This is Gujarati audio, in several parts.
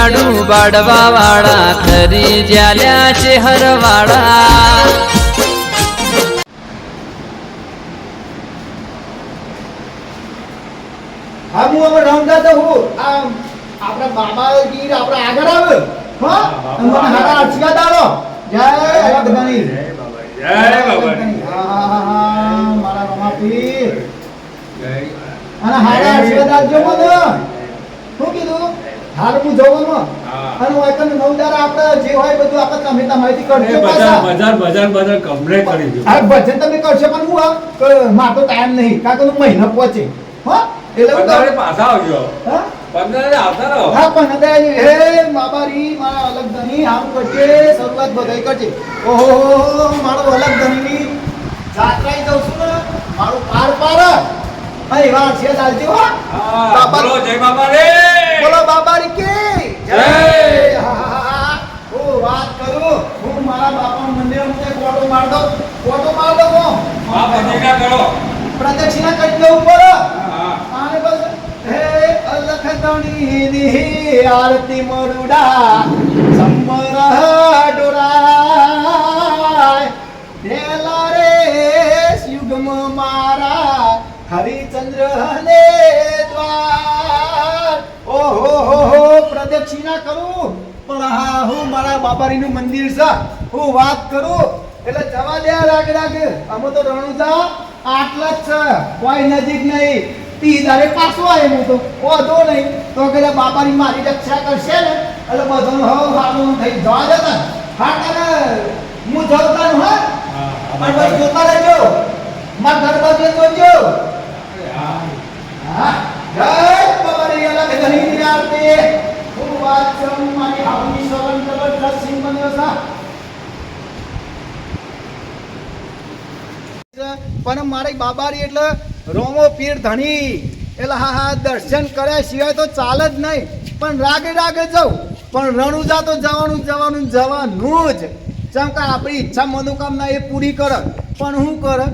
લાડુ બાડવા વાળા ખરી જ્યાલ્યા છે હરવાળા હા હું હવે રમતા તો હું આપણા બાબા ગીર આપણે આગળ આવે હા મને હારા આશીર્વાદ આલો જય અલગધણી જય બાબા હા મારા રમા પીર જય અને હારા આશીર્વાદ આપજો મને શું કીધું હાલ હું જવાનું અને હું એકમ નવદાર આપણે જે હોય બધું આપણે તમે તમારીથી કરજો પાછા બજાર કમ્પ્લીટ કરી દો આ ભજન તમે કરશો પણ હું મારો ટાઈમ નહીં કારણ કે મહિનો પહોંચે હા એટલે હું પંદરે પાછા આવજો હા 15 આવતા રહો હા પણ નદાય હે બાબારી મારા અલગ ધણી આમ કરજે શરૂઆત બધાય કરજે ઓહો મારો અલગ ધણીની જાત્રાએ જાઉં છું ને મારું પાર પાર હા એવા છે ચાલજો હા બોલો જય બાબા રે બોલો બાબારી કે જય. ઓ વાત કરું હું મારા બાપાનું મંદિર મને કોટો માર દો હું આ બધી કરો પ્રદક્ષિણા કરી દઉં ઉપર હા આને બસ હે અલખ ધણીની આરતી મોરુડા સંબર ડોરાય દેલા રે યુગમ મારા હરિચંદ્ર ને દ્વાર ઓહો હો પ્રદક્ષિણા કરું પણ હા હું મારા બાબારીનું મંદિર છે હું વાત કરું એટલે જવા દે રાગ અમે તો રણુજા આટલા જ છે કોઈ નજીક નહીં તીધારે પાછો આવ્યો હું તો ઓધો નહીં તો કદાચ બાબાની મારી રક્ષા કરશે ને એટલે બધું હવે સારું થઈ જવા દેતા હા તારે હું જવતાનું હા પણ બસ જોતા રહેજો મારા ઘર બાજુ જોજો હા જય બાબારી અલગ ધણીની આરતી હું વાત છું મારી હાવની સવન જબરદસ્ત સિંહ બન્યો છે પણ મારી બાબારી એટલે રોમો પીર ધણી એટલે હા દર્શન કર્યા સિવાય તો ચાલે જ નહીં પણ રાગે જાઉં પણ રણુજા તો જવાનું જ જેમ કે આપણી ઈચ્છા મનોકામના એ પૂરી કરે પણ હું કરે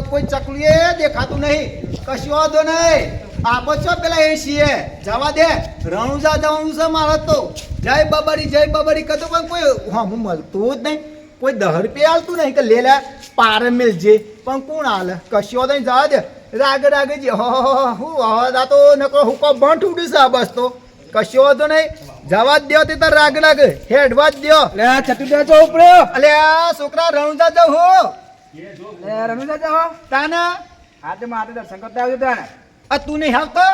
કોઈ ચકલી દેખાતું નહીં કશું વાંધો નહીં આપો છો પેલા એ છીએ જવા દે રણુજા જવાનું છે મારે તો જય બાબારી કહેતો પણ કોઈ હા હું મળતું જ નહીં કોઈ 10 રૂપિયા હાલતું નહીં કે લે લે પારે મિલજે પણ કોણ હાલે કશો નહીં જવા દે રાગે જે હું આ તો નકો હુકો બંધ ઉડી છે બસ તો કશો વાંધો નહીં જવા જ દો તે તાર રાગે હેડવા જ દો લે ચતુર્દા જો ઉપડે અલે આ છોકરા રણુજા જાવ હો લે રનુજા જાવ તાના આજે મારે દર્શન કરતા આવજો તાને આ તું નહીં આવતો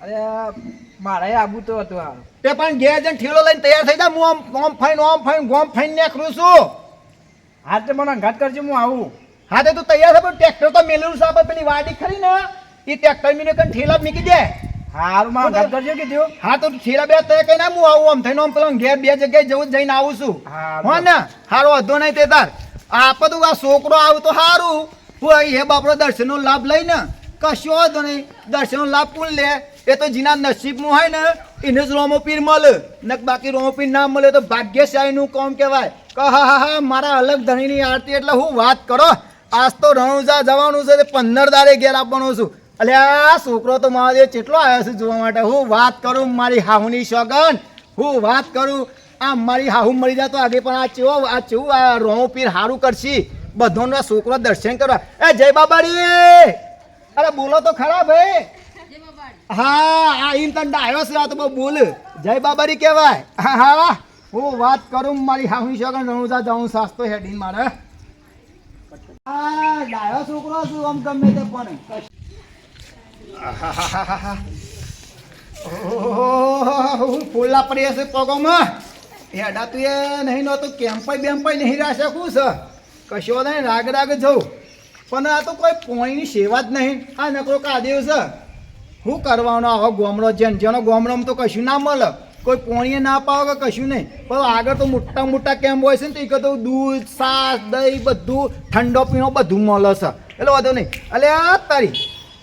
અરે મારે આબુ તો હતું આ તે પણ ઘેર જઈને ઠેલો લઈને તૈયાર થઈ જા હું ઓમ ફાઈન ગોમ ફાઈન નીકળું છું આજે મને અંગાત કરજો હું આવું હા તે તું તૈયાર છે પણ ટ્રેક્ટર તો મેલેલું છે આપણે પેલી વાડી ખરી ને એ ટ્રેક્ટર મીને કઈ ઠેલા મૂકી દે હારું માં અંગાત કરજો કીધું હા તો ઠેલા બે તય કઈ ના હું આવું આમ થઈને આમ પેલા ઘેર બે જગ્યાએ જવું જઈને આવું છું હારું. હો ને હારો વધો નહીં તે તાર આપતું આ છોકરો આવું તો સારું હું એ બાપડો દર્શનનો લાભ લઈને કશો વાંધો નહીં દર્શનનો લાભ કોણ લે એ તો જીના નસીબનું હોય ને એને જ રોમો પીર મળે ને બાકી રોમો પીર ના મળે તો ભાગ્યશાળીનું કામ કહેવાય હા મારા અલગ ધણીની આરતી એટલે હું વાત કરો આજ તો રણુજા જવાનું છે 15 દાડે ઘેર આપવાનું છું એટલે આ છોકરો તો મારા કેટલો આવ્યો છે જોવા માટે હું વાત કરું મારી હાહુની સોગન હું વાત કરું આ મારી હાહુ મળી જાય તો આગે પણ આ ચેવું આ રોમો પીર સારું કરશે બધોનો છોકરો દર્શન કરવા એ જય બાબારી અરે બોલો તો ખરા ભાઈ હા આ ઈમ તને ડાયો છે આ તો બહુ બોલ જય બાબારી કહેવાય હા હું વાત કરું મારી હાહુની સોગન રણુજા જાઉં સાસ્તો હેડીન મારે આ ડાયો છોકરો છું આમ ગમે તે પણ ફૂલા પડી હશે પગોમાં હેડા તું એ નહીં નહોતું કેમ્પાઈ બેમ્પાઈ નહીં રાખે શું છે કશો નહીં રાગ જવું પણ આ તો કોઈ પોણીની સેવા જ નહીં આ નકરો કાદેવ છે શું કરવાનો આવો ગોમડો જેનો ગોમડોમાં તો કશું ના મળે કોઈ પોણીએ ના પાવે કે કશું નહીં પણ આગળ તો મોટા કેમ્પ હોય છે ને તો એ તો દૂધ છાશ દહીં બધું ઠંડો પીણો બધું મળે છે એટલે વાંધો નહીં અલે આ તારી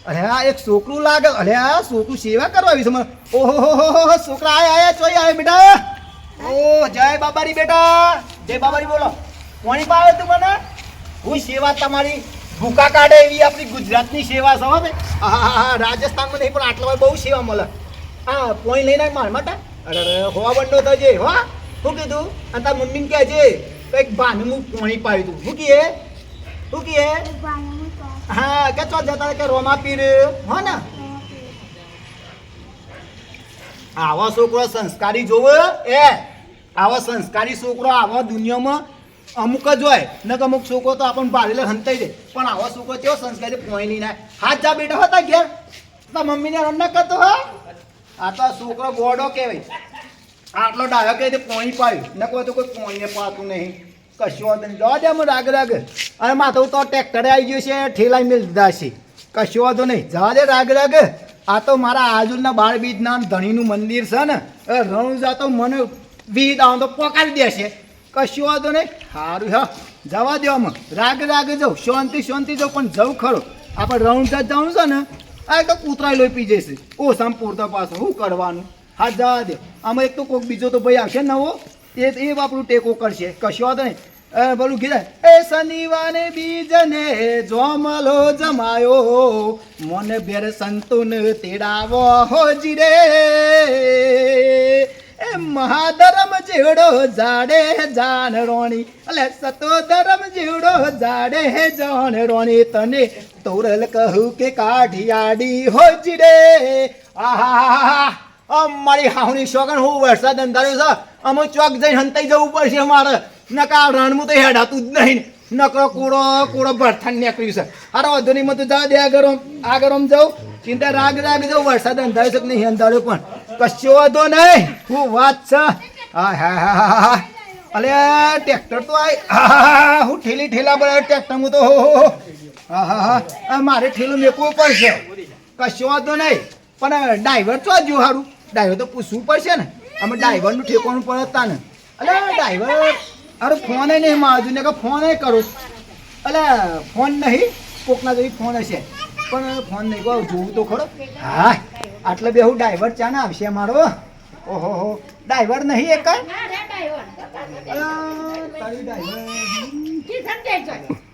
અરે આ એક છોકરું લાગે અરે આ છોકરું સેવા કરવા આવી છે મને ઓહો છોકરા આયા ચોઈ આવે બેટા ઓ જય બાબારી બેટા જય બાબારી બોલો કોની પાવે તું મને હું સેવા તમારી ભૂકા કાઢે એવી આપણી ગુજરાતની સેવા છે હો ભાઈ હા રાજસ્થાનમાં નહીં પણ આટલા બહુ સેવા મળે હા પોઈ લઈને માર માટે અરે હોવા બંડો થજે હો શું કીધું અને તાર મમ્મીને કહેજે કંઈક ભાનું હું પોણી પાડ્યું તું શું કીએ હા કે ચો જતા કે રોમા પીર હો ને આવા છોકરો સંસ્કારી જોવો આવા સંસ્કારી છોકરો આવા દુનિયામાં અમુક જ હોય ને કે અમુક છોકરો તો આપણને ભારેલે હંતાઈ દે પણ આવા છોકરો કેવો સંસ્કારી પોઈ નહીં ના હાથ જા બેઠા હતા ઘેર તો મમ્મીને રન ના કરતો હા આ તો છોકરો ગોડો કહેવાય આટલો ડાયો કહે પોણી પાડ્યું ને કોઈ તો કોઈ પોણીને પાતું નહીં કશું વાંધો નહીં જવા દે અમે રાગ અને માથું તો ટ્રેક્ટરે આવી ગયું છે ઠેલા મેળ દીધા છે કશું વાંધો નહીં જવા દે રાગ આ તો મારા આજુના બાળ બીજ નામ ધણીનું મંદિર છે ને રણુજા તો મને બીજ આવું તો પોકારી દેશે કશું વાંધો નહીં સારું હા જવા દો અમે રાગ જાઉં શાંતિ જાઉં પણ જવું ખરો આપણે રણુજા જવું છે ને આ તો કૂતરાય લોહી પી જશે ઓછામાં પૂરતા પાછું શું કરવાનું હા જવા દે આમાં એક તો કોઈક બીજો તો ભાઈ આવશે નવો એ આપણું ટેકો કરશે કશું વાંધો નહીં બોલું કીધા એ શનિવારે બીજને જોમલો જમાયો મને બેર સંતુન તેડાવો હોજી રે એ મહાધરમ જેવડો જાડે જાન રોણી એટલે સતો ધરમ જેવડો જાડે જાન રોણી તને તોરલ કહું કે કાઢિયાડી હોજી રે આહા મારી હાવની શોગન હું વરસાદ અંધાર્યો છે અમુક ચોક જઈને હંતાઈ જવું પડશે મારે નકા રણમાં તો હેડાતું જ નહીં નકરો કૂડો ભરથાન નીકળ્યું છે અરે વધુ નહીં મતું જા દે આગળ જાઉં ચિંતા રાગ જાઉં વરસાદ અંધાર્યો છે કે નહીં અંધાર્યો પણ કશો વાંધો નહીં હું વાત છે હા અલે ટ્રેક્ટર તો હું ઠેલા બનાવ્યો ટ્રેક્ટરમાં તો હા મારે ઠેલું મેકવું પડશે કશો વાંધો નહીં પણ ડ્રાઈવર તો જો સારું ડ્રાઈવર તો પૂછવું પડશે ને અમે ડ્રાઈવરનું ઠેકવાનું પડતા ને અલે ડ્રાઈવર અરે ફોન નહીં મારજો ને કે ફોન કરું અલે ફોન નહીં કોકના જેવી ફોન હશે પણ ફોન નહીં કહો જોવું તો ખરો હા આટલે બે હું ડ્રાઈવર ચા ના આવશે મારો ઓહો ડ્રાઈવર નહીં એક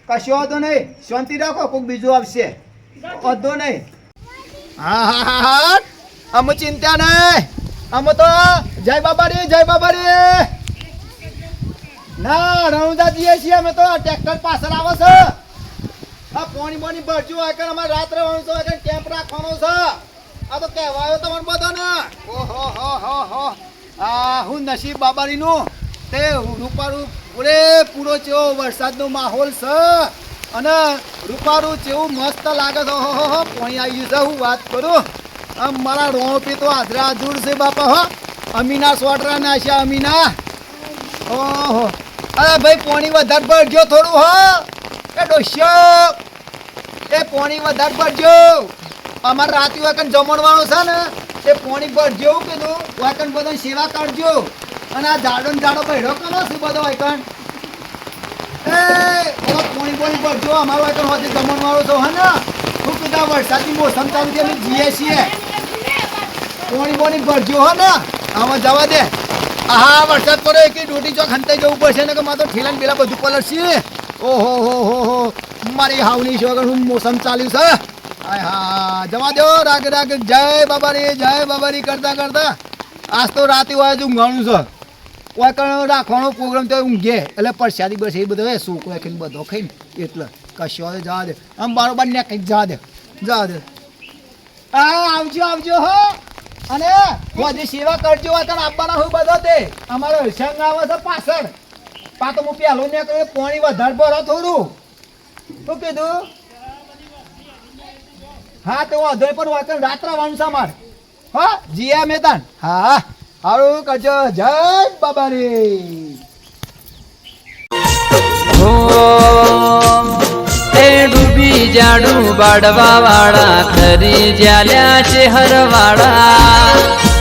કશો વાંધો નહીં શાંતિ રાખો કોઈક બીજું આવશે વાંધો નહીં હા અમે ચિંતા નહીં અમે તો જય બાબા રે ના રણુજા જઈએ છીએ અમે તો ટ્રેક્ટર પાછળ આવે છે આ પોણી ભરજુ હોય કે અમારે રાત્રે વાંચો હોય કે કેમ્પ રાખવાનો છે આ તો કહેવાયો તમારે બધાને ઓહો હું નસીબ બાબારીનું તે રૂપારું પૂરો ચેવો વરસાદનો માહોલ છે અને રૂપારું ચેવું મસ્ત લાગે છે ઓહો પોણી આવી ગયું છે હું વાત કરું આમ મારા રોપી તો આધરા દૂર છે બાપા હો અમીના સોટરા નાખ્યા અમીના ઓહો અરે ભાઈ પોણી વધારે ભરજો થોડું હો એ ડોસ્યો એ પોણી વધારે ભરજો અમારે રાતે વાકન જમણવાનું છે ને એ પોણી ભરજો એવું કીધું વાકન બધા સેવા કરજો અને આ જાડો બહેડો કરો શું બધો વાકન એ પોણી ભરજો અમારું વાકન હોતી જમણવાળું છો હા ને શું કીધા વરસાદની મોસમ ચાલુ છે અમે જઈએ છીએ પોણી ભરજો હો ને આમાં જવા દે હા વરસાદ પડે એક ડોટી ચોક હંતાઈ જવું પડશે ને કે મારે તો ઠેલાને પેલા બધું પલટશે ઓહો મારી હાવની છે વગર હું મોસમ ચાલ્યું છે હા જવા દો રાગ જય બાબારી કરતા આજ તો રાતે હોય જ ઊંઘાણું છે કોઈ કણ રાખવાનો પ્રોગ્રામ તો ઊંઘે એટલે પરસાદી બસ એ બધો સૂકો ખાઈને બધો ખાઈને એટલે કશો જવા દે આમ બારોબાર ને કંઈક જવા દે આવજો હો અને બધી સેવા કરજો આપવાના હું બધો તે અમારો સંગ આવે છે પાછળ તો હું પહેલો ને કહ્યું પાણી વધારે ભરો થોડું શું કીધું હા તો વાંધો પણ વાંચન રાત્રે વાંચા માર હા જીયા મેદાન હા સારું કરજો જય બાબા રે એ ડૂબી જાડું બાળવા વાળા ખરી જ્યાલ્યા છે હરવાળા